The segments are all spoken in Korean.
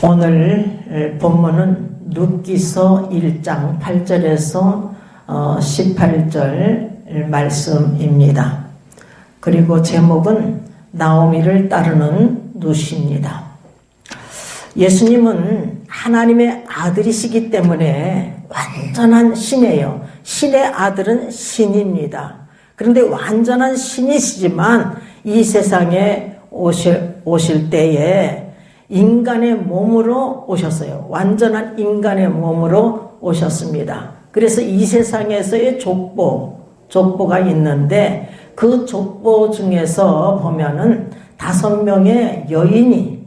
오늘 본문은 룻기서 1장 8절에서 18절 말씀입니다. 그리고 제목은 나오미를 따르는 룻입니다. 예수님은 하나님의 아들이시기 때문에 완전한 신이에요. 신의 아들은 신입니다. 그런데 완전한 신이시지만 이 세상에 오실 때에 인간의 몸으로 오셨어요. 완전한 인간의 몸으로 오셨습니다. 그래서 이 세상에서의 족보가 있는데 그 족보 중에서 보면은 5명의 여인이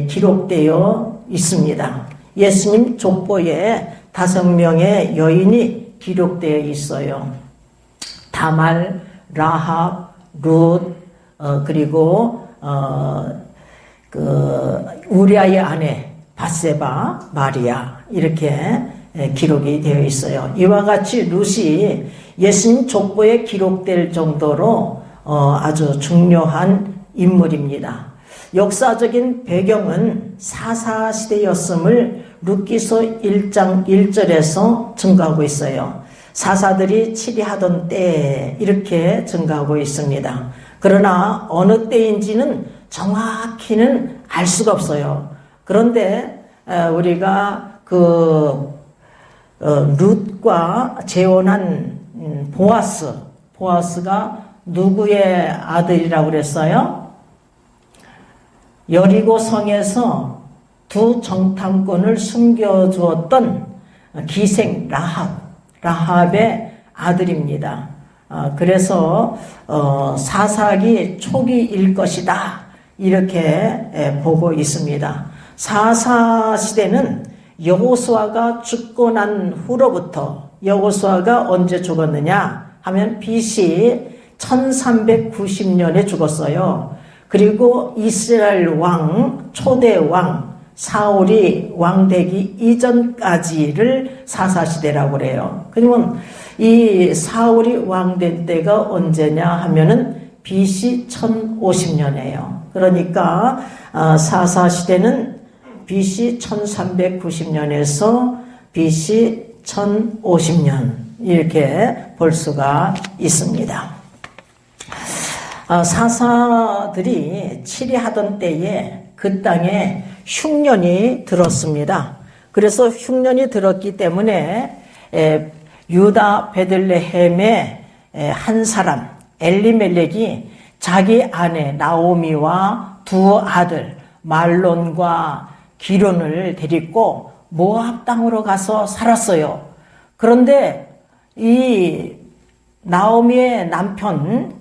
기록되어 있습니다. 예수님 족보에 5명의 여인이 기록되어 있어요. 다말, 라합, 룻, 그리고 우리아의 아내 밧세바, 마리아 이렇게 기록이 되어 있어요. 이와 같이 룻이 예수님 족보에 기록될 정도로 아주 중요한 인물입니다. 역사적인 배경은 사사시대였음을 룻기서 1장 1절에서 증거하고 있어요. 사사들이 치리하던 때 이렇게 증거하고 있습니다. 그러나 어느 때인지는 정확히는 알 수가 없어요. 그런데 우리가 룻과 재혼한 보아스가 누구의 아들이라고 그랬어요? 여리고 성에서 두 정탐꾼을 숨겨주었던 기생 라합의 아들입니다. 그래서 사사기 초기일 것이다 이렇게 보고 있습니다. 사사시대는 여호수아가 죽고 난 후로부터, 여호수아가 언제 죽었느냐 하면 BC 1390년에 죽었어요. 그리고 이스라엘 초대 왕 사울이 왕되기 이전까지를 사사시대라고 그래요. 그러면 이 사울이 왕된 때가 언제냐 하면은 BC 1050년이에요. 그러니까 사사시대는 BC 1390년에서 BC 1050년 이렇게 볼 수가 있습니다. 사사들이 치리하던 때에 그 땅에 흉년이 들었습니다. 그래서 흉년이 들었기 때문에 유다 베들레헴의 한 사람 엘리멜렉이 자기 아내 나오미와 두 아들 말론과 기론을 데리고 모압 땅으로 가서 살았어요. 그런데 이 나오미의 남편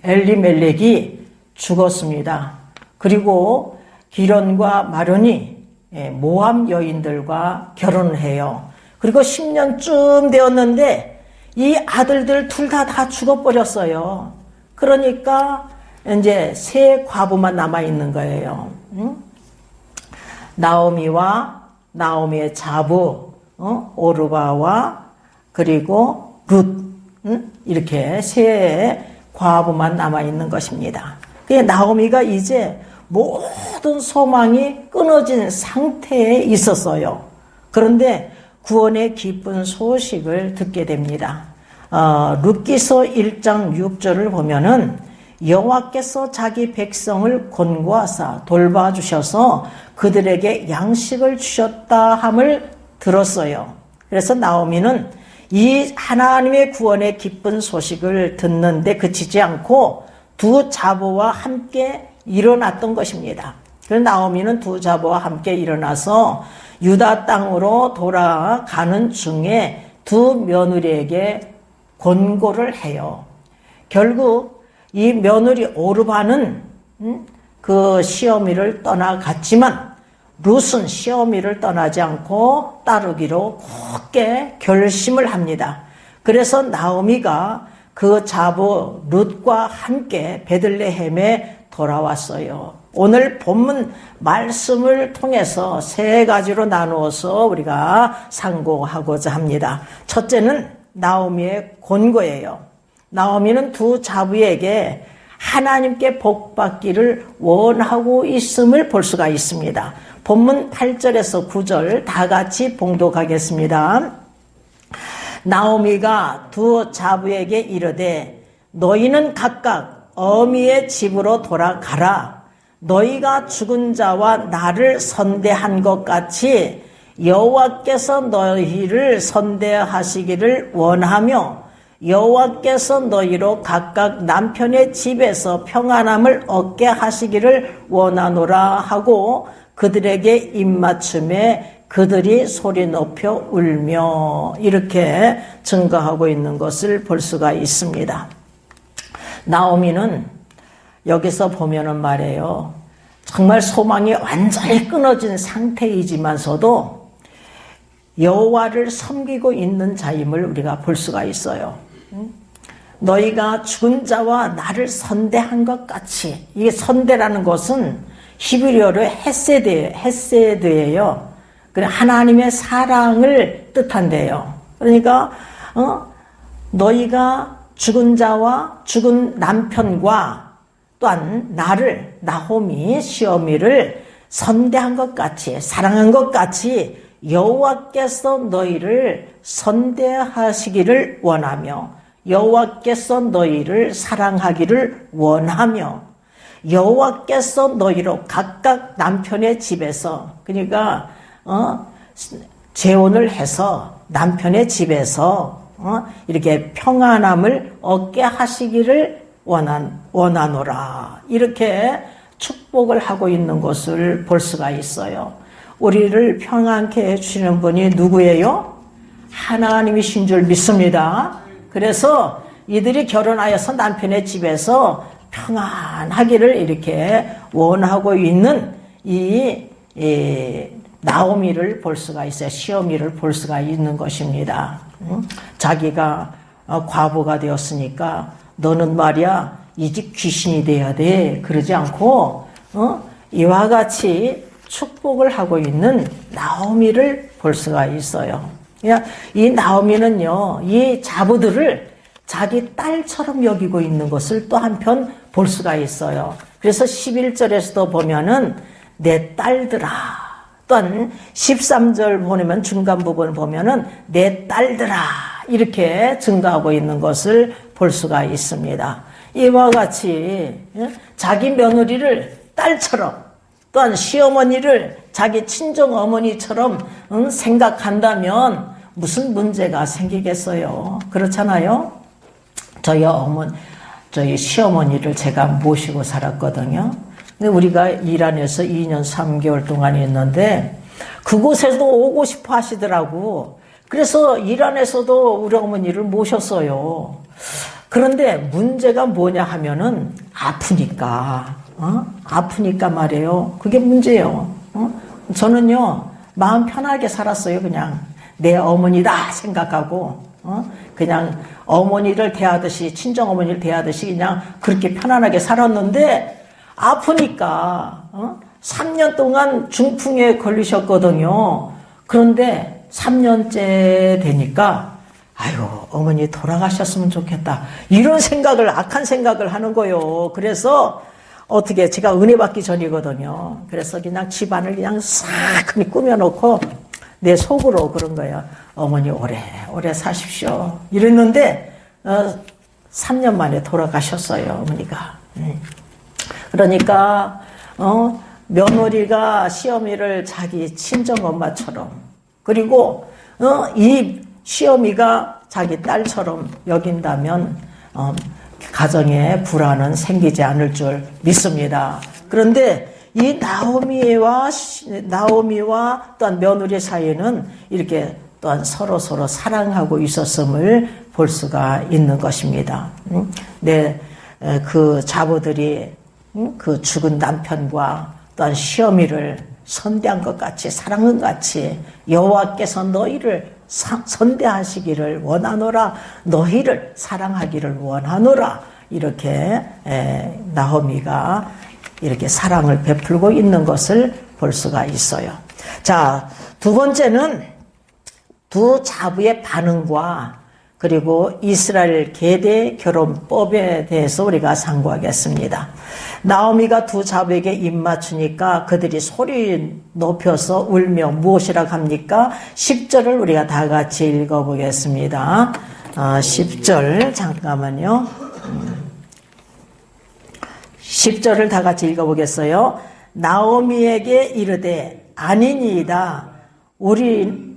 엘리멜렉이 죽었습니다. 그리고 기론과 마론이 모압 여인들과 결혼을 해요. 그리고 10년쯤 되었는데 이 아들들 둘 다 죽어버렸어요. 그러니까 이제 세 과부만 남아있는 거예요. 나오미와 나오미의 자부 오르바와 그리고 룻 이렇게 세 과부만 남아있는 것입니다. 나오미가 이제 모든 소망이 끊어진 상태에 있었어요. 그런데 구원의 기쁜 소식을 듣게 됩니다. 룻기서 1장 6절을 보면은 여호와께서 자기 백성을 권고하사 돌봐주셔서 그들에게 양식을 주셨다 함을 들었어요. 그래서 나오미는 이 하나님의 구원의 기쁜 소식을 듣는데 그치지 않고 두 자보와 함께 일어났던 것입니다. 그래서 나오미는 두 자보와 함께 일어나서 유다 땅으로 돌아가는 중에 두 며느리에게 권고를 해요. 결국 이 며느리 오르바는 그 시어미를 떠나갔지만 룻은 시어미를 떠나지 않고 따르기로 굳게 결심을 합니다. 그래서 나오미가 그 자부 룻과 함께 베들레헴에 돌아왔어요. 오늘 본문 말씀을 통해서 세 가지로 나누어서 우리가 상고하고자 합니다. 첫째는 나오미의 권고예요. 나오미는 두 자부에게 하나님께 복받기를 원하고 있음을 볼 수가 있습니다. 본문 8절에서 9절 다 같이 봉독하겠습니다. 나오미가 두 자부에게 이르되 너희는 각각 어미의 집으로 돌아가라. 너희가 죽은 자와 나를 선대한 것 같이 여호와께서 너희를 선대하시기를 원하며 여호와께서 너희로 각각 남편의 집에서 평안함을 얻게 하시기를 원하노라 하고 그들에게 입맞춤에 그들이 소리 높여 울며 이렇게 증거하고 있는 것을 볼 수가 있습니다. 나오미는 여기서 보면은 말이에요. 정말 소망이 완전히 끊어진 상태이지만서도 여호와를 섬기고 있는 자임을 우리가 볼 수가 있어요. 너희가 죽은 자와 나를 선대한 것 같이, 이게 선대라는 것은 히브리어로 헤세드예요. 그래 하나님의 사랑을 뜻한대요. 그러니까 너희가 죽은 자와 죽은 남편과 또한 나를 나오미 시어미를 선대한 것 같이 사랑한 것 같이 여호와께서 너희를 선대하시기를 원하며 여호와께서 너희를 사랑하기를 원하며 여호와께서 너희로 각각 남편의 집에서 그러니까 재혼을 해서 남편의 집에서 이렇게 평안함을 얻게 하시기를 원하노라 이렇게 축복을 하고 있는 것을 볼 수가 있어요. 우리를 평안케 해주시는 분이 누구예요? 하나님이신 줄 믿습니다. 그래서 이들이 결혼하여서 남편의 집에서 평안하기를 이렇게 원하고 있는 이 나오미를 볼 수가 있어요. 시어미를 볼 수가 있는 것입니다. 자기가 과부가 되었으니까 너는 말이야 이 집 귀신이 돼야 돼. 그러지 않고 이와 같이 축복을 하고 있는 나오미를 볼 수가 있어요. 이 나오미는요, 이 자부들을 자기 딸처럼 여기고 있는 것을 또 한편 볼 수가 있어요. 그래서 11절에서도 보면은 내 딸들아, 또한 13절 보면 중간 부분 보면은 내 딸들아 이렇게 증가하고 있는 것을 볼 수가 있습니다. 이와 같이 자기 며느리를 딸처럼 또한 시어머니를 자기 친정 어머니처럼 생각한다면 무슨 문제가 생기겠어요? 그렇잖아요? 저희 시어머니를 제가 모시고 살았거든요. 근데 우리가 이란에서 2년 3개월 동안 있는데 그곳에도 오고 싶어 하시더라고. 그래서 이란에서도 우리 어머니를 모셨어요. 그런데 문제가 뭐냐 하면은 아프니까 말이에요. 그게 문제예요. 저는요 마음 편하게 살았어요. 그냥 내 어머니다 생각하고 그냥 어머니를 대하듯이 친정 어머니를 대하듯이 그냥 그렇게 편안하게 살았는데 아프니까 3년 동안 중풍에 걸리셨거든요. 그런데 3년째 되니까 아유 어머니 돌아가셨으면 좋겠다 이런 생각을 악한 생각을 하는 거예요. 그래서 어떻게 제가 은혜 받기 전이거든요. 그래서 그냥 집안을 그냥 싹 꾸며놓고 내 속으로 그런 거예요. 어머니 오래 사십시오 이랬는데 3년 만에 돌아가셨어요. 어머니가. 그러니까 며느리가 시어미를 자기 친정엄마처럼 그리고 이 시어미가 자기 딸처럼 여긴다면 가정에 불안은 생기지 않을 줄 믿습니다. 그런데 이 나오미와 또한 며느리 사이에는 이렇게 또한 서로 사랑하고 있었음을 볼 수가 있는 것입니다. 그 자부들이 그 죽은 남편과 또한 시어미를 선대한 것 같이 사랑한 것 같이 여호와께서 너희를 선대하시기를 원하노라 너희를 사랑하기를 원하노라 이렇게 나오미가 이렇게 사랑을 베풀고 있는 것을 볼 수가 있어요. 자, 두 번째는 두 자부의 반응과 그리고 이스라엘 계대 결혼법에 대해서 우리가 상고하겠습니다. 나오미가 두 자매에게 입맞추니까 그들이 소리 높여서 울며 무엇이라 합니까? 10절을 우리가 다 같이 읽어보겠습니다. 10절 잠깐만요. 10절을 다 같이 읽어보겠어요. 나오미에게 이르되 아니니이다. 우리는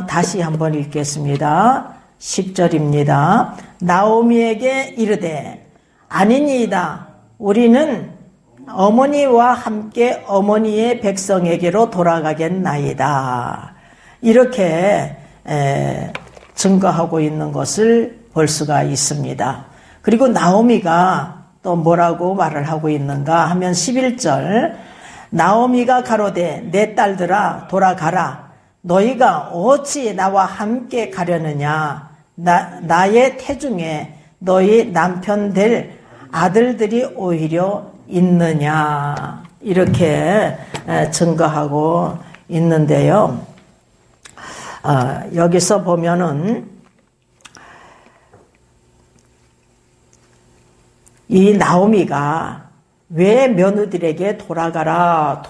다시 한번 읽겠습니다. 10절입니다. 나오미에게 이르되 아니니이다. 우리는 어머니와 함께 어머니의 백성에게로 돌아가겠나이다. 이렇게 증거하고 있는 것을 볼 수가 있습니다. 그리고 나오미가 또 뭐라고 말을 하고 있는가 하면 11절 나오미가 가로되 내 딸들아 돌아가라. 너희가 어찌 나와 함께 가려느냐. 나의 태중에 너희 남편 될 아들들이 오히려 있느냐. 이렇게 증거하고 있는데요. 여기서 보면은 이 나오미가 왜 며느리들에게 돌아가라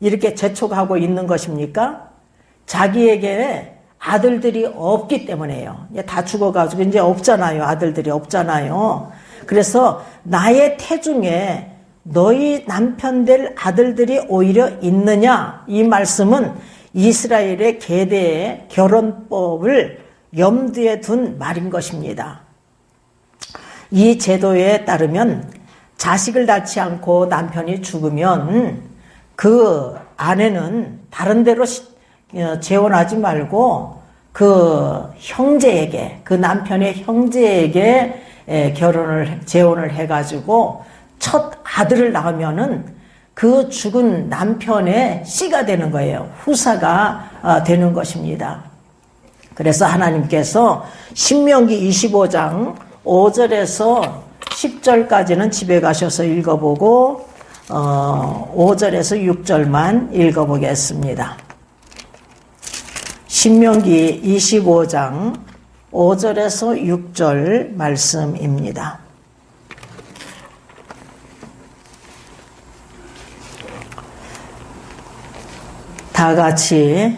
이렇게 재촉하고 있는 것입니까? 자기에게 아들들이 없기 때문에요. 다 죽어가지고 이제 없잖아요. 아들들이 없잖아요. 그래서 나의 태중에 너희 남편 될 아들들이 오히려 있느냐. 이 말씀은 이스라엘의 계대의 결혼법을 염두에 둔 말인 것입니다. 이 제도에 따르면 자식을 낳지 않고 남편이 죽으면 그 아내는 다른 데로 재혼하지 말고 그 형제에게, 그 남편의 형제에게 재혼을 해가지고 첫 아들을 낳으면은 그 죽은 남편의 씨가 되는 거예요. 후사가 되는 것입니다. 그래서 하나님께서 신명기 25장 5절에서 10절까지는 집에 가셔서 읽어보고 5절에서 6절만 읽어보겠습니다. 신명기 25장 5절에서 6절 말씀입니다. 다 같이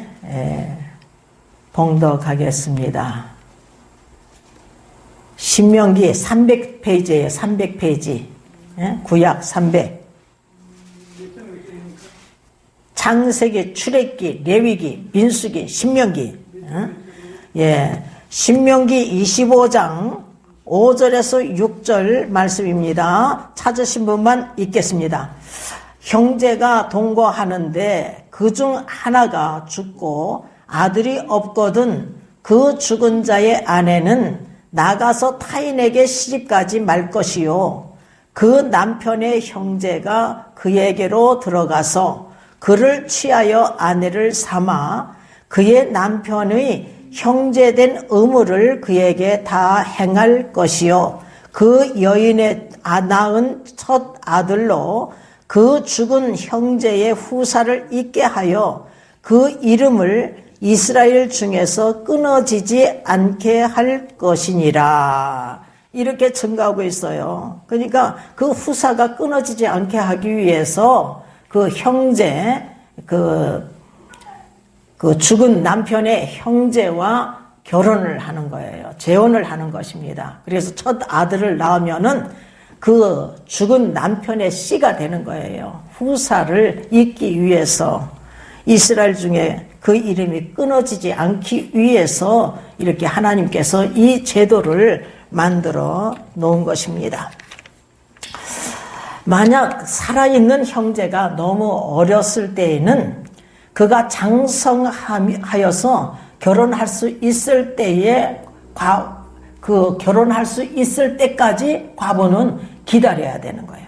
봉독하겠습니다. 신명기 300페이지예요. 300페이지. 구약 300. 창세기, 출애굽기, 레위기, 민수기, 신명기. 신명기 25장 5절에서 6절 말씀입니다. 찾으신 분만 읽겠습니다. 형제가 동거하는데 그중 하나가 죽고 아들이 없거든 그 죽은 자의 아내는 나가서 타인에게 시집가지 말 것이요. 그 남편의 형제가 그에게로 들어가서 그를 취하여 아내를 삼아 그의 남편의 형제된 의무를 그에게 다 행할 것이요. 그 여인의 낳은 첫 아들로 그 죽은 형제의 후사를 있게 하여 그 이름을 이스라엘 중에서 끊어지지 않게 할 것이니라. 이렇게 증가하고 있어요. 그러니까 그 후사가 끊어지지 않게 하기 위해서 그 형제, 그 죽은 남편의 형제와 결혼을 하는 거예요. 재혼을 하는 것입니다. 그래서 첫 아들을 낳으면은 그 죽은 남편의 씨가 되는 거예요. 후사를 잇기 위해서 이스라엘 중에 그 이름이 끊어지지 않기 위해서 이렇게 하나님께서 이 제도를 만들어 놓은 것입니다. 만약 살아있는 형제가 너무 어렸을 때에는 그가 장성하여서 결혼할 수 있을 때에 결혼할 수 있을 때까지 과부는 기다려야 되는 거예요.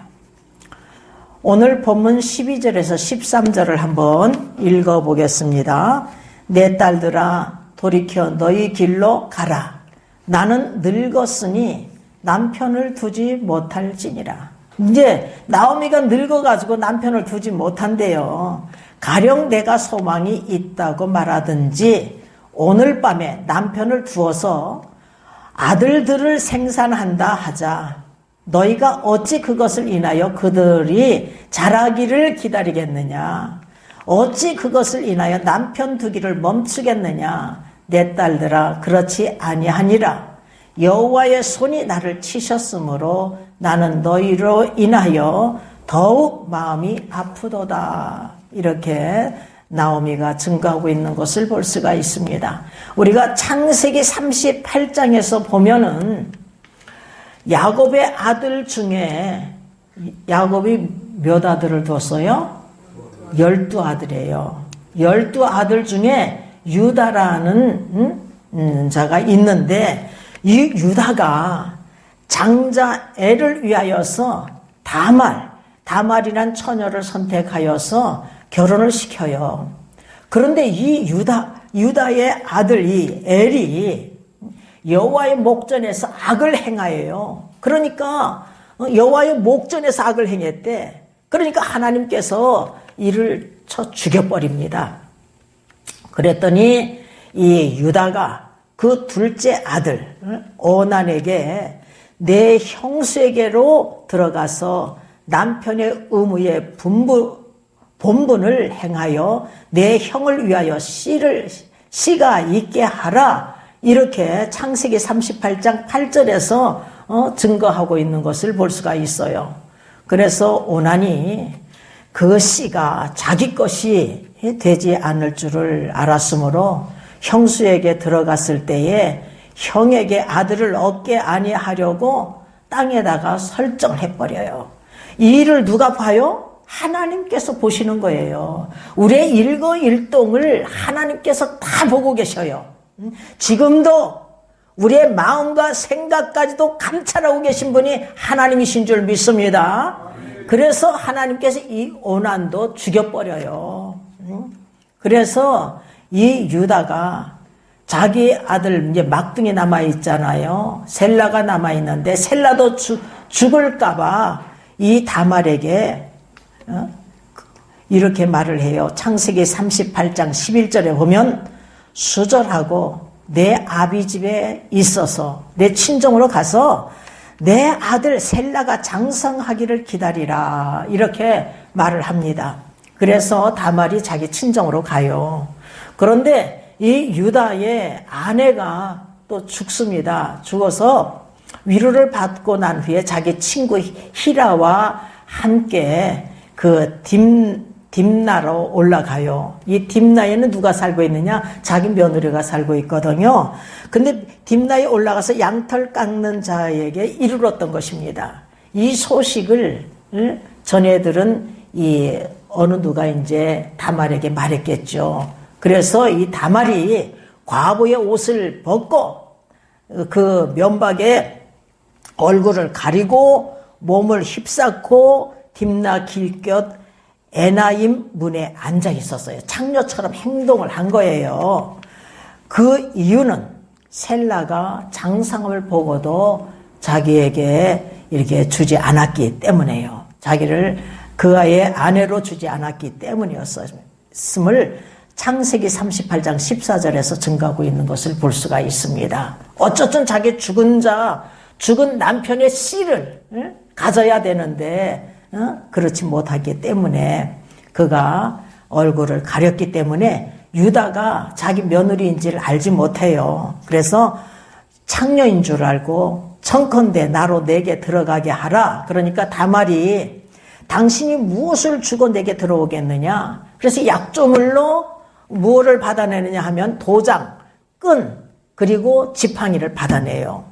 오늘 본문 12절에서 13절을 한번 읽어보겠습니다. 내 딸들아 돌이켜 너희 길로 가라. 나는 늙었으니 남편을 두지 못할지니라. 이제 나오미가 늙어가지고 남편을 두지 못한대요. 가령 내가 소망이 있다고 말하든지 오늘 밤에 남편을 두어서 아들들을 생산한다 하자. 너희가 어찌 그것을 인하여 그들이 자라기를 기다리겠느냐? 어찌 그것을 인하여 남편 두기를 멈추겠느냐? 내 딸들아, 그렇지 아니하니라. 여호와의 손이 나를 치셨으므로 나는 너희로 인하여 더욱 마음이 아프도다. 이렇게 나오미가 증거하고 있는 것을 볼 수가 있습니다. 우리가 창세기 38장에서 보면은 야곱의 아들 중에 야곱이 몇 아들을 뒀어요? 12아들이에요. 12아들 중에 유다라는 자가 있는데 이 유다가 장자 애를 위하여서 다말이란 처녀를 선택하여서 결혼을 시켜요. 그런데 이 유다의 아들 이 엘이 여호와의 목전에서 악을 행하여요. 그러니까 여호와의 목전에서 악을 행했대. 그러니까 하나님께서 이를 쳐 죽여버립니다. 그랬더니 이 유다가 그 둘째 아들 오난에게 내 형수에게로 들어가서 남편의 의무에 본분을 행하여 내 형을 위하여 씨가 있게 하라. 이렇게 창세기 38장 8절에서 증거하고 있는 것을 볼 수가 있어요. 그래서 오난이 그 씨가 자기 것이 되지 않을 줄을 알았으므로 형수에게 들어갔을 때에 형에게 아들을 얻게 아니하려고 땅에다가 설정해버려요. 이 일을 누가 봐요? 하나님께서 보시는 거예요. 우리의 일거일동을 하나님께서 다 보고 계셔요. 지금도 우리의 마음과 생각까지도 감찰하고 계신 분이 하나님이신 줄 믿습니다. 그래서 하나님께서 이 오난도 죽여버려요. 그래서 이 유다가 자기 아들 이제 막둥이 남아있잖아요. 셀라가 남아있는데 셀라도 죽을까봐 이 다말에게 이렇게 말을 해요. 창세기 38장 11절에 보면 수절하고 내 아비 집에 있어서 내 친정으로 가서 내 아들 셀라가 장성하기를 기다리라. 이렇게 말을 합니다. 그래서 다말이 자기 친정으로 가요. 그런데 이 유다의 아내가 또 죽습니다. 죽어서 위로를 받고 난 후에 자기 친구 히라와 함께 그 딥나로 올라가요. 이 딥나에는 누가 살고 있느냐? 자기 며느리가 살고 있거든요. 근데 딥나에 올라가서 양털 깎는 자에게 이르렀던 것입니다. 이 소식을 전해들은 이 어느 누가 이제 다말에게 말했겠죠. 그래서 이 다말이 과부의 옷을 벗고 그 면박에 얼굴을 가리고 몸을 휩싸고 딥나 길곁 에나임 문에 앉아 있었어요. 창녀처럼 행동을 한 거예요. 그 이유는 셀라가 장상을 보고도 자기에게 이렇게 주지 않았기 때문에요. 자기를 그의 아내로 주지 않았기 때문이었음을 창세기 38장 14절에서 증거하고 있는 것을 볼 수가 있습니다. 어쨌든 자기 죽은 남편의 씨를 가져야 되는데 그렇지 못하기 때문에 그가 얼굴을 가렸기 때문에 유다가 자기 며느리인지를 알지 못해요. 그래서 창녀인 줄 알고 청컨대 나로 내게 들어가게 하라. 그러니까 다말이 당신이 무엇을 주고 내게 들어오겠느냐. 그래서 약조물로 무엇을 받아내느냐 하면 도장, 끈, 그리고 지팡이를 받아내요.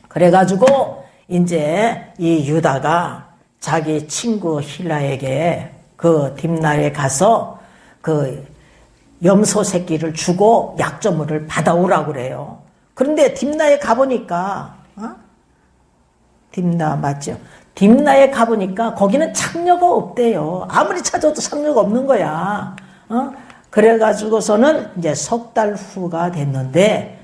그래가지고 이제 이 유다가 자기 친구 힐라에게 그 딥나에 가서 그 염소 새끼를 주고 약조물을 받아오라고 그래요. 그런데 딥나에 가보니까 딥나 맞죠? 딥나에 가보니까 거기는 창녀가 없대요. 아무리 찾아도 창녀가 없는 거야. 그래가지고서는 이제 석 달 후가 됐는데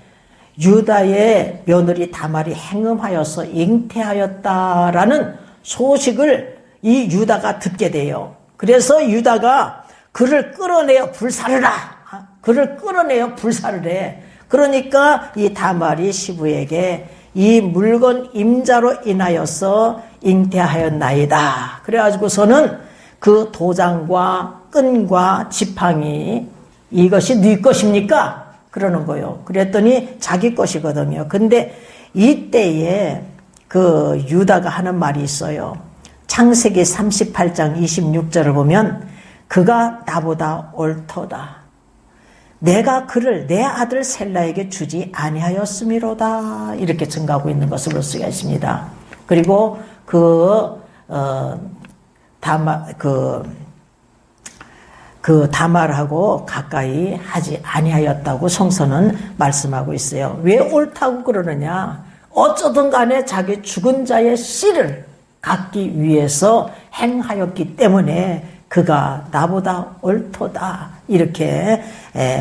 유다의 며느리 다말이 행음하여서 잉태하였다라는 소식을 이 유다가 듣게 돼요. 그래서 유다가 그를 끌어내어 불살르라. 그를 끌어내어 불사를 해. 그러니까 이 다말이 시부에게 이 물건 임자로 인하여서 잉태하였나이다. 그래가지고서는 그 도장과 끈과 지팡이 이것이 네 것입니까? 그러는 거예요. 그랬더니 자기 것이거든요. 근데 이때에 그 유다가 하는 말이 있어요. 창세기 38장 26절을 보면 그가 나보다 옳도다. 내가 그를 내 아들 셀라에게 주지 아니하였음이로다. 이렇게 증가하고 있는 것을 볼 수가 있습니다. 그리고 다말하고 가까이 하지 아니하였다고 성서는 말씀하고 있어요. 왜 옳다고 그러느냐? 어쩌든 간에 자기 죽은 자의 씨를 갖기 위해서 행하였기 때문에 그가 나보다 옳도다. 이렇게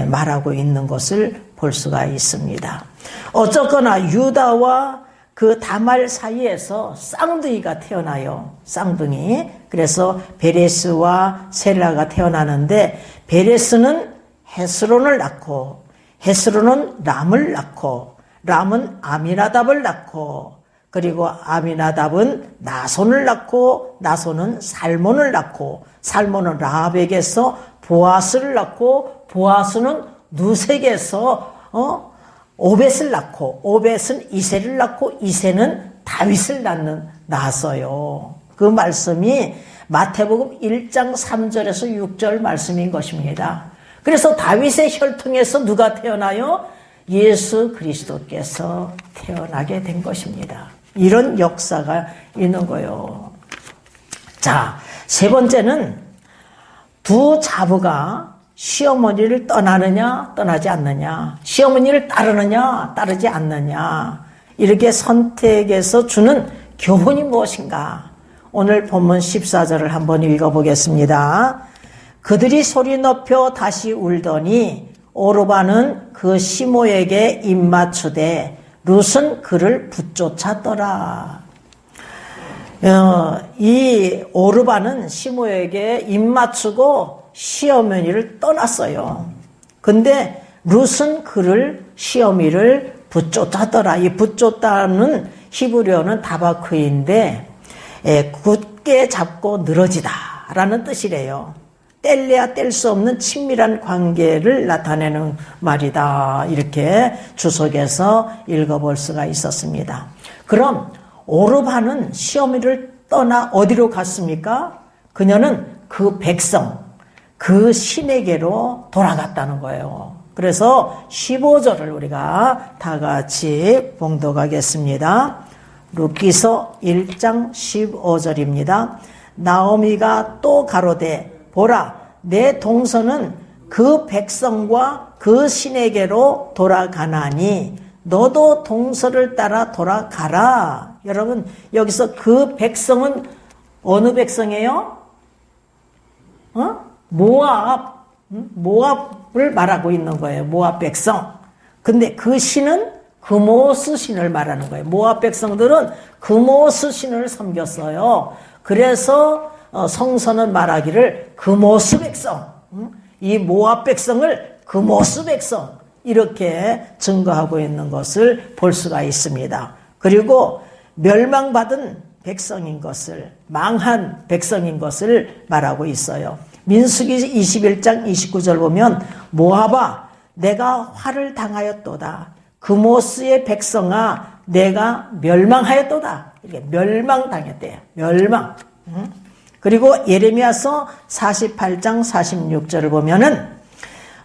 말하고 있는 것을 볼 수가 있습니다. 어쨌거나 유다와 그 다말 사이에서 쌍둥이가 태어나요. 쌍둥이. 그래서 베레스와 셀라가 태어나는데 베레스는 헤스론을 낳고 헤스론은 람을 낳고 람은 아미나답을 낳고 그리고 아미나답은 나손을 낳고 나손은 살몬을 낳고 살몬은 라합에게서 보아스를 낳고 보아스는 누색에서 오벳을 낳고 오벳은 이새를 낳고 이새는 다윗을 낳았어요. 그 말씀이 마태복음 1장 3절에서 6절 말씀인 것입니다. 그래서 다윗의 혈통에서 누가 태어나요? 예수 그리스도께서 태어나게 된 것입니다. 이런 역사가 있는 거예요. 자, 세 번째는 두 자부가 시어머니를 떠나느냐 떠나지 않느냐, 시어머니를 따르느냐 따르지 않느냐, 이렇게 선택해서 주는 교훈이 무엇인가. 오늘 본문 14절을 한번 읽어보겠습니다. 그들이 소리 높여 다시 울더니 오르바는 그 시모에게 입맞추되 룻은 그를 붙쫓았더라. 이 오르바는 시모에게 입맞추고 시어머니를 떠났어요. 근데 룻은 그를 시어미를 붙쫓았더라. 이 붙쫓다는 히브리어는 다바크인데 굳게 잡고 늘어지다 라는 뜻이래요. 뗄래야 뗄 수 없는 친밀한 관계를 나타내는 말이다. 이렇게 주석에서 읽어볼 수가 있었습니다. 그럼 오르바는 시어미를 떠나 어디로 갔습니까? 그녀는 그 백성, 그 신에게로 돌아갔다는 거예요. 그래서 15절을 우리가 다 같이 봉독하겠습니다. 룻기서 1장 15절입니다. 나오미가 또 가로되 보라, 내 동서는 그 백성과 그 신에게로 돌아가나니 너도 동서를 따라 돌아가라. 여러분, 여기서 그 백성은 어느 백성이에요? 모압을 말하고 있는 거예요. 모압 백성. 근데 그 신은 그모스 신을 말하는 거예요. 모압 백성들은 그모스 신을 섬겼어요. 그래서 성서는 말하기를 그모스 백성, 이 모압 백성을 그모스 백성 이렇게 증거하고 있는 것을 볼 수가 있습니다. 그리고 멸망받은 백성인 것을, 망한 백성인 것을 말하고 있어요. 민수기 21장 29절 보면 모압아 내가 화를 당하였도다. 그모스의 백성아 내가 멸망하였도다. 이렇게 멸망당했대요. 멸망. 그리고 예레미야서 48장 46절을 보면은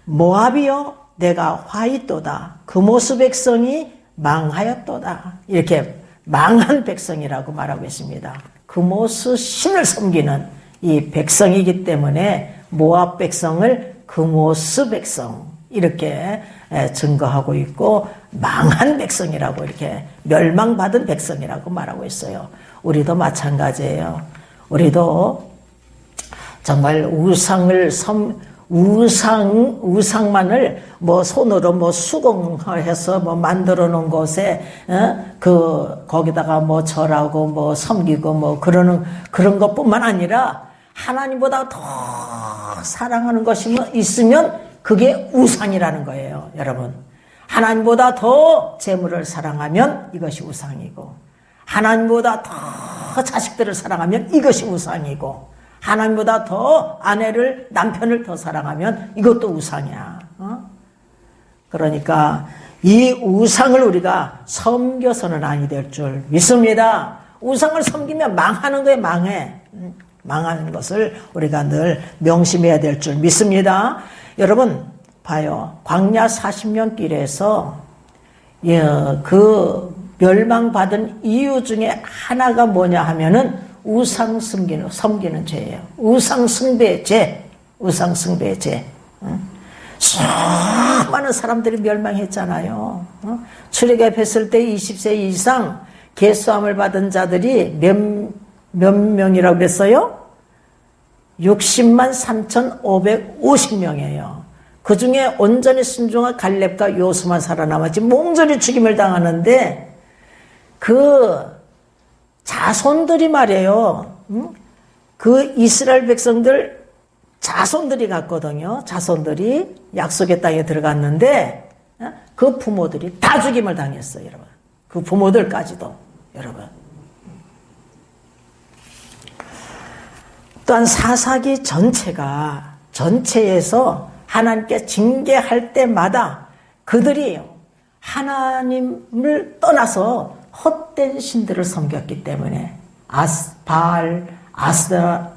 모압이여 내가 화있도다. 그모스 백성이 망하였도다. 이렇게 망한 백성이라고 말하고 있습니다. 그모스 신을 섬기는 이 백성이기 때문에 모압 백성을 그모스 백성 이렇게 증거하고 있고 망한 백성이라고 이렇게 멸망받은 백성이라고 말하고 있어요. 우리도 마찬가지예요. 우리도 정말 우상만을 손으로 수공해서 만들어 놓은 곳에 거기다가 절하고 섬기고 그런 것뿐만 아니라 하나님보다 더 사랑하는 것이 있으면 그게 우상이라는 거예요, 여러분. 하나님보다 더 재물을 사랑하면 이것이 우상이고, 하나님보다 더 자식들을 사랑하면 이것이 우상이고, 하나님보다 더 아내를, 남편을 더 사랑하면 이것도 우상이야. 그러니까 이 우상을 우리가 섬겨서는 아니 될 줄 믿습니다. 우상을 섬기면 망하는 거에 망해. 망하는 것을 우리가 늘 명심해야 될 줄 믿습니다. 여러분 봐요. 광야 40년 길에서 그 멸망받은 이유 중에 하나가 뭐냐 하면은 우상 섬기는 죄예요. 우상 숭배죄. 수많은 사람들이 멸망했잖아요. 출애굽했을 때 20세 이상 계수함을 받은 자들이 몇 명이라고 그랬어요? 60만 3,550명이에요. 그 중에 온전히 순종한 갈렙과 요수만 살아남았지 몽절히 죽임을 당하는데 그 자손들이 말이에요. 그 이스라엘 백성들 자손들이 갔거든요. 자손들이 약속의 땅에 들어갔는데 그 부모들이 다 죽임을 당했어요, 여러분. 그 부모들까지도, 여러분. 또한 사사기 전체에서 하나님께 징계할 때마다 그들이 하나님을 떠나서 헛된 신들을 섬겼기 때문에 바알, 아세라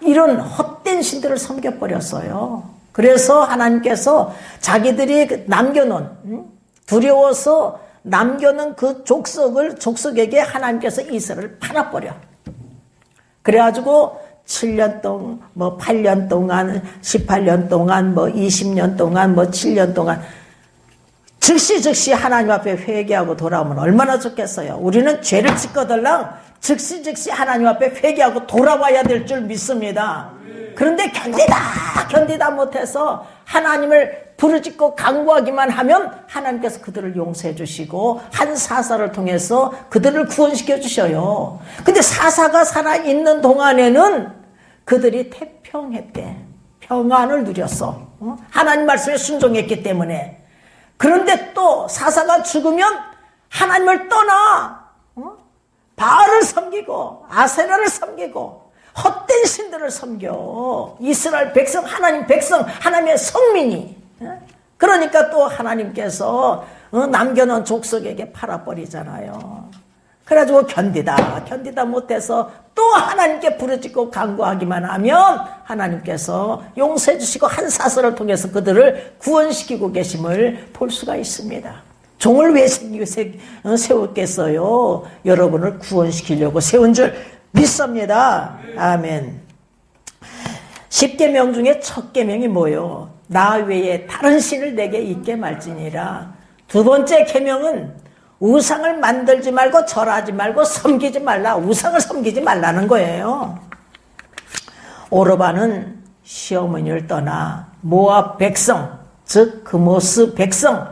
이런 헛된 신들을 섬겨버렸어요. 그래서 하나님께서 자기들이 남겨놓은 두려워서 남겨놓은 그 족속에게 하나님께서 이스라엘을 팔아버려. 그래가지고 7년 동안, 8년 동안, 18년 동안, 20년 동안, 7년 동안 즉시 하나님 앞에 회개하고 돌아오면 얼마나 좋겠어요. 우리는 죄를 짓거들랑 즉시 하나님 앞에 회개하고 돌아와야 될 줄 믿습니다. 그런데 견디다 못해서 하나님을 부르짖고 간구하기만 하면 하나님께서 그들을 용서해 주시고 한 사사를 통해서 그들을 구원시켜 주셔요. 근데 사사가 살아있는 동안에는 그들이 태평했대. 평안을 누렸어. 하나님 말씀에 순종했기 때문에. 그런데 또 사사가 죽으면 하나님을 떠나 바알을 섬기고 아세라를 섬기고 헛된 신들을 섬겨. 이스라엘 백성, 하나님의 성민이. 그러니까 또 하나님께서 남겨놓은 족속에게 팔아버리잖아요. 그래가지고 견디다 못해서 또 하나님께 부르짖고 간구하기만 하면 하나님께서 용서해 주시고 한 사슬을 통해서 그들을 구원시키고 계심을 볼 수가 있습니다. 종을 왜 세웠겠어요? 여러분을 구원시키려고 세운 줄 믿습니다. 아멘. 10계명 중에 첫 계명이 뭐요? 나 외에 다른 신을 내게 있게 말지니라. 두 번째 계명은 우상을 만들지 말고 절하지 말고 섬기지 말라. 우상을 섬기지 말라는 거예요. 오르반은 시어머니를 떠나 모압 백성, 즉 그모스 백성,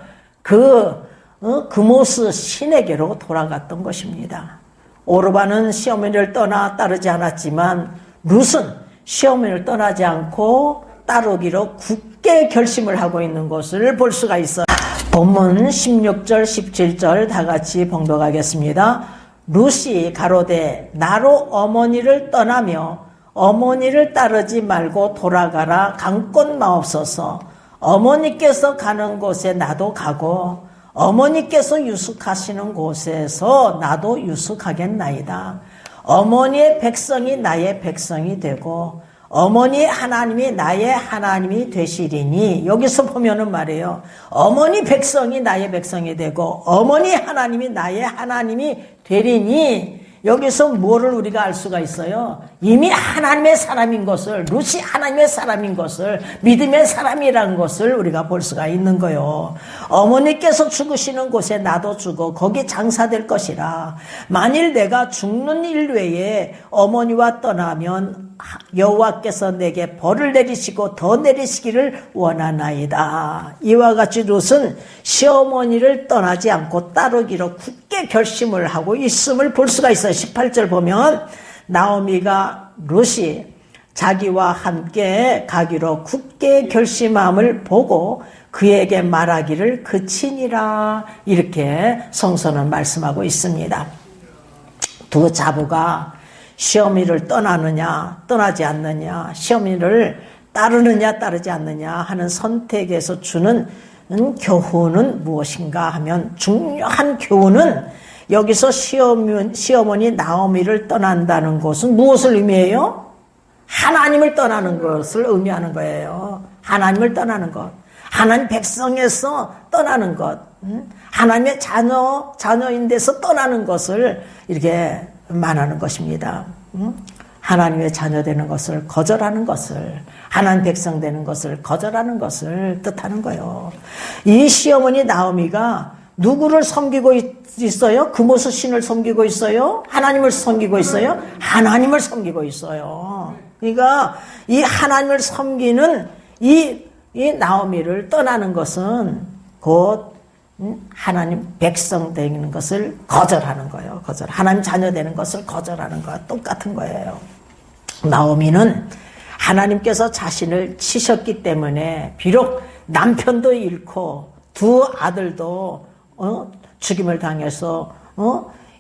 그모스 신에게로 돌아갔던 것입니다. 오르반은 시어머니를 떠나 따르지 않았지만 룻은 시어머니를 떠나지 않고 따르기로 굳게 결심을 하고 있는 것을 볼 수가 있어요. 본문 16절 17절 다 같이 봉독하겠습니다. 룻이 가로되 나로 어머니를 떠나며 어머니를 따르지 말고 돌아가라 강권 마옵소서. 어머니께서 가는 곳에 나도 가고 어머니께서 유숙하시는 곳에서 나도 유숙하겠나이다. 어머니의 백성이 나의 백성이 되고 어머니의 하나님이 나의 하나님이 되시리니. 여기서 보면은 말이에요. 어머니 백성이 나의 백성이 되고 어머니 하나님이 나의 하나님이 되리니. 여기서 뭐를 우리가 알 수가 있어요? 이미 하나님의 사람인 것을, 룻이 하나님의 사람인 것을, 믿음의 사람이라는 것을 우리가 볼 수가 있는 거요. 어머니께서 죽으시는 곳에 나도 죽어 거기 장사될 것이라. 만일 내가 죽는 일 외에 어머니와 떠나면 여호와께서 내게 벌을 내리시고 더 내리시기를 원하나이다. 이와 같이 룻은 시어머니를 떠나지 않고 따르기로 굳게 결심을 하고 있음을 볼 수가 있어요. 18절 보면 나오미가 룻이 자기와 함께 가기로 굳게 결심함을 보고 그에게 말하기를 그치니라. 이렇게 성서는 말씀하고 있습니다. 두 자부가 시어미를 떠나느냐 떠나지 않느냐, 시어미를 따르느냐 따르지 않느냐 하는 선택에서 주는 교훈은 무엇인가 하면, 중요한 교훈은 여기서 시어머니 나오미를 떠난다는 것은 무엇을 의미해요? 하나님을 떠나는 것을 의미하는 거예요. 하나님을 떠나는 것, 하나님 백성에서 떠나는 것, 하나님의 자녀인 데서 떠나는 것을 이렇게 말하는 것입니다. 하나님의 자녀 되는 것을 거절하는 것을, 하나님 백성 되는 것을 거절하는 것을 뜻하는 거예요. 이 시어머니 나오미가 누구를 섬기고 있어요? 금오스 신을 섬기고 있어요? 하나님을 섬기고 있어요? 하나님을 섬기고 있어요. 그러니까 이 하나님을 섬기는 이 나오미를 떠나는 것은 곧 하나님 백성 되는 것을 거절하는 거예요. 하나님 자녀 되는 것을 거절하는 거와 똑같은 거예요. 나오미는 하나님께서 자신을 치셨기 때문에 비록 남편도 잃고 두 아들도 죽임을 당해서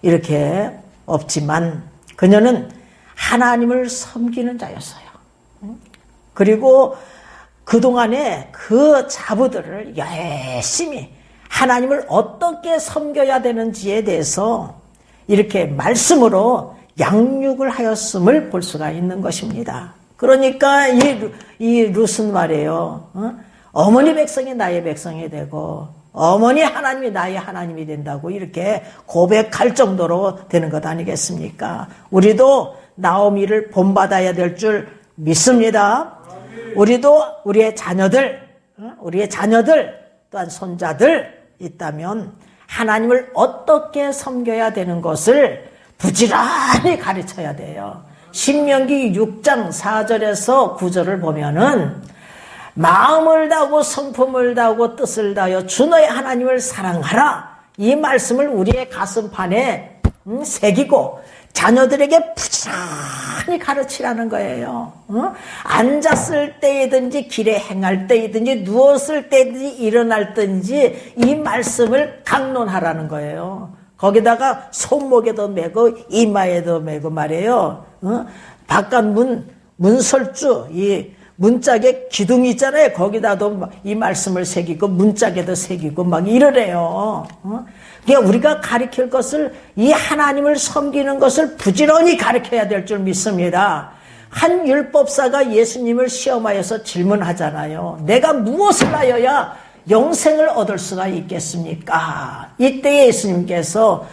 이렇게 없지만 그녀는 하나님을 섬기는 자였어요. 그리고 그동안에 그 자부들을 열심히 하나님을 어떻게 섬겨야 되는지에 대해서 이렇게 말씀으로 양육을 하였음을 볼 수가 있는 것입니다. 그러니까 이 룻은 말이에요. 어머니 백성이 나의 백성이 되고 어머니 하나님이 나의 하나님이 된다고 이렇게 고백할 정도로 되는 것 아니겠습니까? 우리도 나오미를 본받아야 될 줄 믿습니다. 우리도 우리의 자녀들 또한 손자들 있다면 하나님을 어떻게 섬겨야 되는 것을 부지런히 가르쳐야 돼요. 신명기 6장 4절에서 9절을 보면은 마음을 다하고 성품을 다하고 뜻을 다하여 주 너의 하나님을 사랑하라. 이 말씀을 우리의 가슴판에 새기고 자녀들에게 부지런히 가르치라는 거예요. 앉았을 때이든지 길에 행할 때이든지 누웠을 때이든지 일어날 때든지 이 말씀을 강론하라는 거예요. 거기다가 손목에도 매고 이마에도 매고 말이에요. 바깥 문설주 이 문짝에 기둥이 있잖아요. 거기다도 이 말씀을 새기고 문짝에도 새기고 막 이러래요. 그러니까 우리가 가르칠 것을 이 하나님을 섬기는 것을 부지런히 가르쳐야 될 줄 믿습니다. 한 율법사가 예수님을 시험하여서 질문하잖아요. 내가 무엇을 하여야 영생을 얻을 수가 있겠습니까? 이때 예수님께서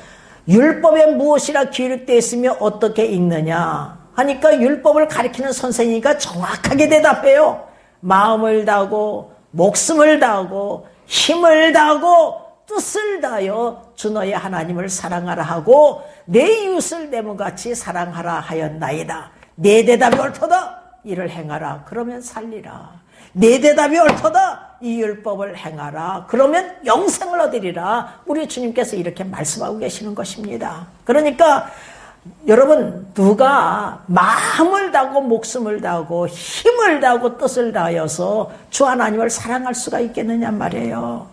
율법에 무엇이라 기록되어 있으며 어떻게 읽느냐 하니까 율법을 가르치는 선생님이니까 정확하게 대답해요. 마음을 다하고 목숨을 다하고 힘을 다하고 뜻을 다하여 주 너의 하나님을 사랑하라 하고 내 이웃을 내 몸같이 사랑하라 하였나이다. 내 대답이 옳도다. 이를 행하라. 그러면 살리라. 내 대답이 옳도다. 이 율법을 행하라. 그러면 영생을 얻으리라. 우리 주님께서 이렇게 말씀하고 계시는 것입니다. 그러니까 여러분 누가 마음을 다하고 목숨을 다하고 힘을 다하고 뜻을 다하여서 주 하나님을 사랑할 수가 있겠느냐 말이에요.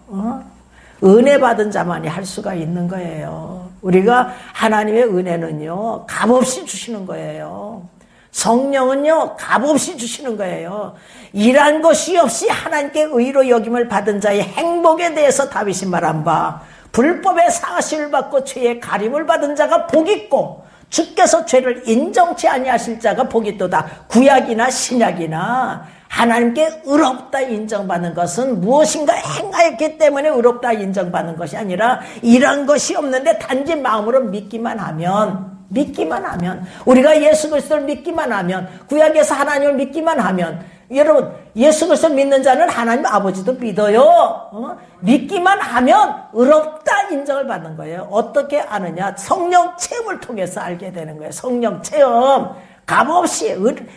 은혜 받은 자만이 할 수가 있는 거예요. 우리가 하나님의 은혜는요 값없이 주시는 거예요. 성령은요 값없이 주시는 거예요. 일한 것이 없이 하나님께 의로 여김을 받은 자의 행복에 대해서 다윗이 말한 바 불법의 사실을 받고 죄의 가림을 받은 자가 복이 있고 주께서 죄를 인정치 아니하실 자가 복이 있도다. 구약이나 신약이나 하나님께 의롭다 인정받는 것은 무엇인가 행하였기 때문에 의롭다 인정받는 것이 아니라 일한 것이 없는데 단지 마음으로 믿기만 하면 우리가 예수 그리스도를 믿기만 하면 구약에서 하나님을 믿기만 하면 여러분 예수 그리스도를 믿는 자는 하나님 아버지도 믿어요. 믿기만 하면 의롭다 인정을 받는 거예요. 어떻게 아느냐? 성령 체험을 통해서 알게 되는 거예요. 성령 체험. 값없이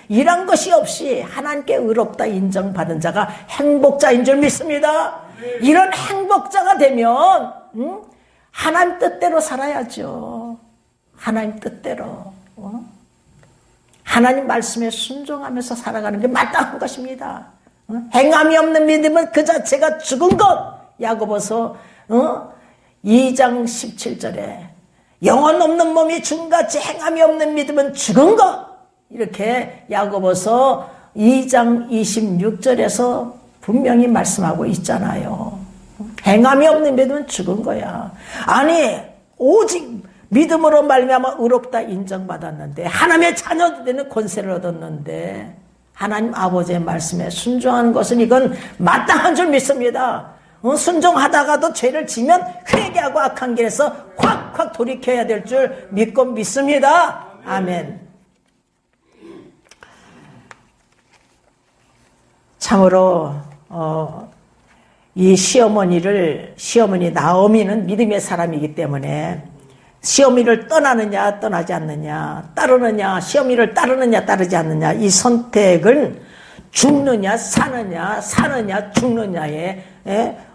일한 것이 없이 하나님께 의롭다 인정받은 자가 행복자인 줄 믿습니다. 이런 행복자가 되면 하나님 뜻대로 살아야죠. 하나님 뜻대로. 하나님 말씀에 순종하면서 살아가는 게 마땅한 것입니다. 행함이 없는 믿음은 그 자체가 죽은 것. 야고보서 2장 17절에 영혼 없는 몸이 죽은같이 행함이 없는 믿음은 죽은 것. 이렇게 야고보서 2장 26절에서 분명히 말씀하고 있잖아요. 행함이 없는 믿음은 죽은 거야. 아니 오직 믿음으로 말미암아 의롭다 인정받았는데 하나님의 자녀도 되는 권세를 얻었는데 하나님 아버지의 말씀에 순종하는 것은 이건 마땅한 줄 믿습니다. 순종하다가도 죄를 지면 회개하고 악한 길에서 확 돌이켜야 될 줄 믿고 믿습니다. 아멘. 참으로 이 시어머니 나오미는 믿음의 사람이기 때문에 시어미를 떠나느냐 떠나지 않느냐, 따르느냐 시어미를 따르느냐 따르지 않느냐, 이 선택은 죽느냐 사느냐 죽느냐의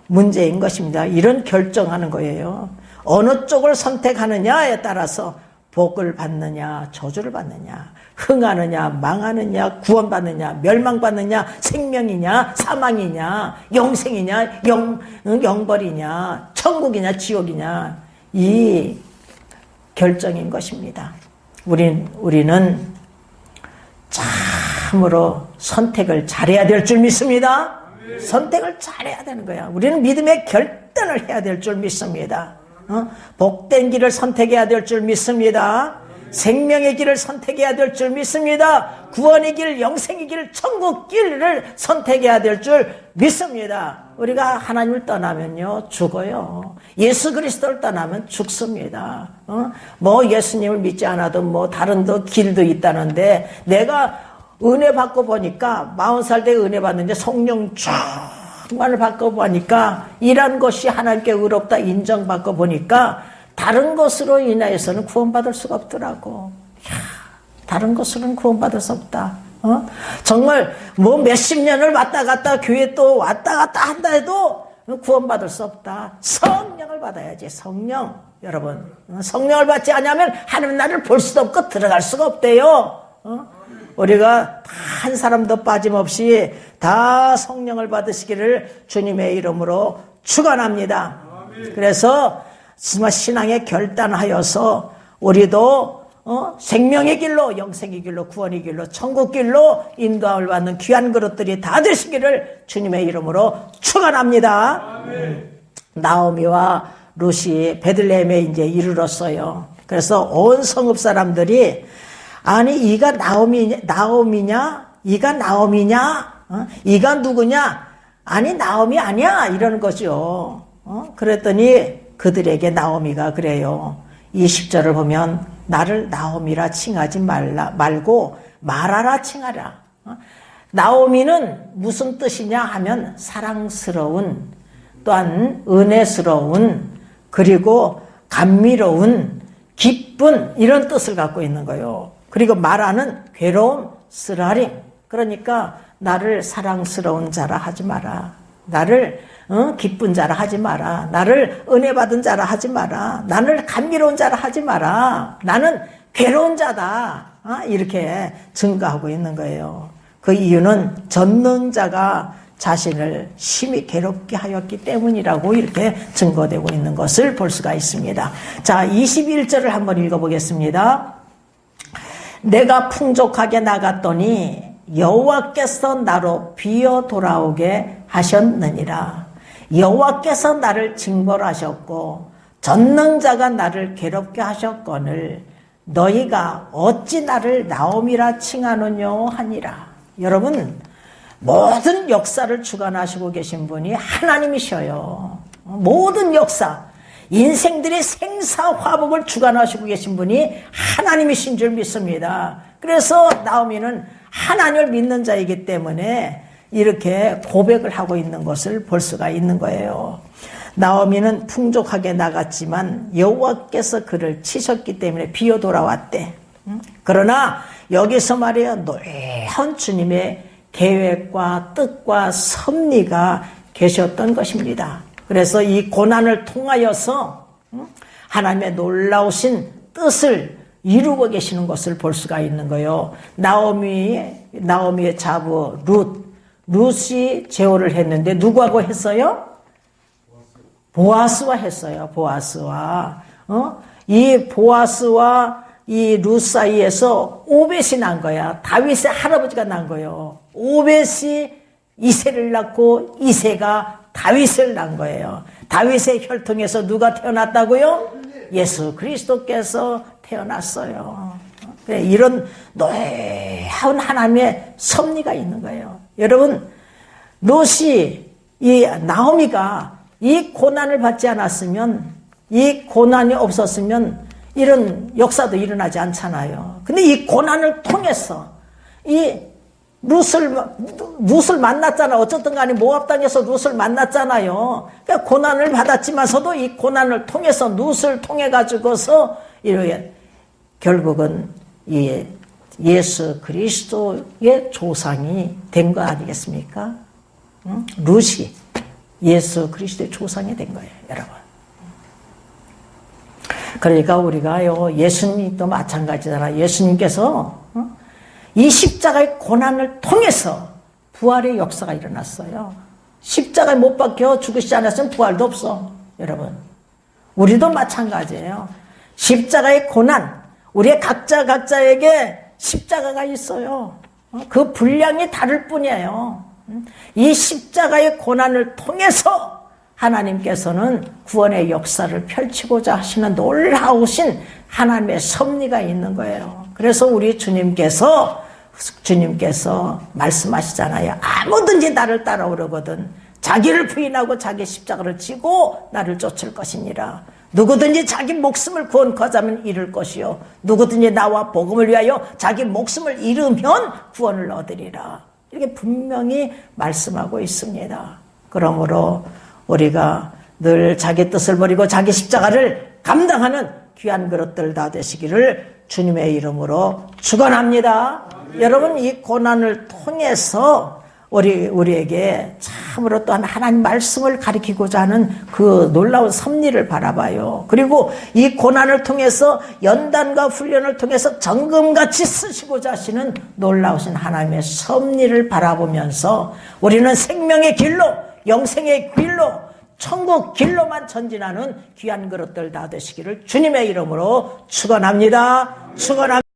문제인 것입니다. 이런 결정하는 거예요. 어느 쪽을 선택하느냐에 따라서 복을 받느냐 저주를 받느냐, 흥하느냐 망하느냐, 구원받느냐 멸망받느냐, 생명이냐 사망이냐, 영생이냐 영벌이냐, 천국이냐 지옥이냐, 이 결정인 것입니다. 우리는 참으로 선택을 잘해야 될 줄 믿습니다. 선택을 잘해야 되는 거야. 우리는 믿음의 결단을 해야 될 줄 믿습니다. 복된 길을 선택해야 될 줄 믿습니다. 생명의 길을 선택해야 될 줄 믿습니다. 구원의 길, 영생의 길, 천국 길을 선택해야 될 줄 믿습니다. 우리가 하나님을 떠나면요 죽어요. 예수 그리스도를 떠나면 죽습니다. 뭐 예수님을 믿지 않아도 뭐 다른 길도 있다는데, 내가 은혜 받고 보니까 40살 때 은혜 받는데 성령 충만을 받고 보니까 이란 것이 하나님께 의롭다 인정받고 보니까 다른 것으로 인하여서는 구원받을 수가 없더라고. 다른 것으로는 구원받을 수 없다. 정말 뭐 몇십 년을 왔다 갔다 교회 또 왔다 갔다 한다 해도 구원받을 수 없다. 성령을 받아야지. 성령. 여러분, 성령을 받지 않으면 하나님 나를 볼 수도 없고 들어갈 수가 없대요. 우리가 한 사람도 빠짐없이 다 성령을 받으시기를 주님의 이름으로 축원합니다. 그래서 정말 신앙에 결단하여서 우리도 생명의 길로, 영생의 길로, 구원의 길로, 천국 길로 인도함을 받는 귀한 그릇들이 다 되시기를 주님의 이름으로 축원합니다. 나오미와 룻이 베들레헴에 이제 이르렀어요. 그래서 온 성읍 사람들이 아니 이가 나오미냐? 이가 나오미냐? 이가 누구냐? 아니 나오미 아니야 이러는 거죠. 그랬더니 그들에게 나오미가 그래요. 20절을 보면 나를 나오미라 칭하지 말고 말하라 칭하라. 나오미는 무슨 뜻이냐 하면 사랑스러운, 또한 은혜스러운, 그리고 감미로운, 기쁜, 이런 뜻을 갖고 있는 거예요. 그리고 마라는 괴로움, 쓰라림. 그러니까 나를 사랑스러운 자라 하지 마라. 나를 기쁜 자라 하지 마라. 나를 은혜 받은 자라 하지 마라. 나를 감미로운 자라 하지 마라. 나는 괴로운 자다. 이렇게 증거하고 있는 거예요. 그 이유는 전능자가 자신을 심히 괴롭게 하였기 때문이라고 이렇게 증거되고 있는 것을 볼 수가 있습니다. 자, 21절을 한번 읽어보겠습니다. 내가 풍족하게 나갔더니 여호와께서 나로 비어 돌아오게 하셨느니라. 여호와께서 나를 징벌하셨고 전능자가 나를 괴롭게 하셨거늘 너희가 어찌 나를 나오미라 칭하느뇨 하니라. 여러분, 모든 역사를 주관하시고 계신 분이 하나님이셔요. 모든 역사, 인생들의 생사화복을 주관하시고 계신 분이 하나님이신 줄 믿습니다. 그래서 나오미는 하나님을 믿는 자이기 때문에 이렇게 고백을 하고 있는 것을 볼 수가 있는 거예요. 나오미는 풍족하게 나갔지만 여호와께서 그를 치셨기 때문에 비어 돌아왔대. 그러나 여기서 말이에요, 놀라운 주님의 계획과 뜻과 섭리가 계셨던 것입니다. 그래서 이 고난을 통하여서 하나님의 놀라우신 뜻을 이루고 계시는 것을 볼 수가 있는 거예요. 나오미의 자부 룻이 제오를 했는데 누구하고 했어요? 보아스와 했어요. 보아스와. 이 보아스와 이 룻 사이에서 오벳이 난 거야. 다윗의 할아버지가 난 거예요. 오벳이 이새를 낳고 이새가 다윗을 낳은 거예요. 다윗의 혈통에서 누가 태어났다고요? 예수 그리스도께서 태어났어요. 이런 노래한 하나님의 섭리가 있는 거예요. 여러분, 롯이, 이 나오미가 이 고난을 받지 않았으면, 이 고난이 없었으면 이런 역사도 일어나지 않잖아요. 근데 이 고난을 통해서 이 룻을 만났잖아. 어쨌든 간에 모압 땅에서 룻을 만났잖아요. 그러니까 고난을 받았지만서도 이 고난을 통해서 룻을 통해 가지고서 이렇게 결국은 이 예수 그리스도의 조상이 된 거 아니겠습니까? 룻이 예수 그리스도의 조상이 된 거예요, 여러분. 그러니까 우리가요, 예수님도 마찬가지잖아요. 예수님께서 이 십자가의 고난을 통해서 부활의 역사가 일어났어요. 십자가에 못 박혀 죽으시지 않았으면 부활도 없어, 여러분. 우리도 마찬가지예요. 십자가의 고난, 우리의 각자에게 십자가가 있어요. 그 분량이 다를 뿐이에요. 이 십자가의 고난을 통해서 하나님께서는 구원의 역사를 펼치고자 하시는 놀라우신 하나님의 섭리가 있는 거예요. 그래서 우리 주님께서 말씀하시잖아요. 아무든지 나를 따라오려거든 자기를 부인하고 자기 십자가를 지고 나를 쫓을 것이니라. 누구든지 자기 목숨을 구원하자면 잃을 것이요 누구든지 나와 복음을 위하여 자기 목숨을 잃으면 구원을 얻으리라. 이렇게 분명히 말씀하고 있습니다. 그러므로 우리가 늘 자기 뜻을 버리고 자기 십자가를 감당하는 귀한 그릇들 다 되시기를 주님의 이름으로 축원합니다. 여러분, 이 고난을 통해서 우리에게 참으로 또한 하나님 말씀을 가리키고자 하는 그 놀라운 섭리를 바라봐요. 그리고 이 고난을 통해서 연단과 훈련을 통해서 정금같이 쓰시고자 하시는 놀라우신 하나님의 섭리를 바라보면서 우리는 생명의 길로, 영생의 길로, 천국 길로만 전진하는 귀한 그릇들 다 되시기를 주님의 이름으로 축원합니다. 축원합니다.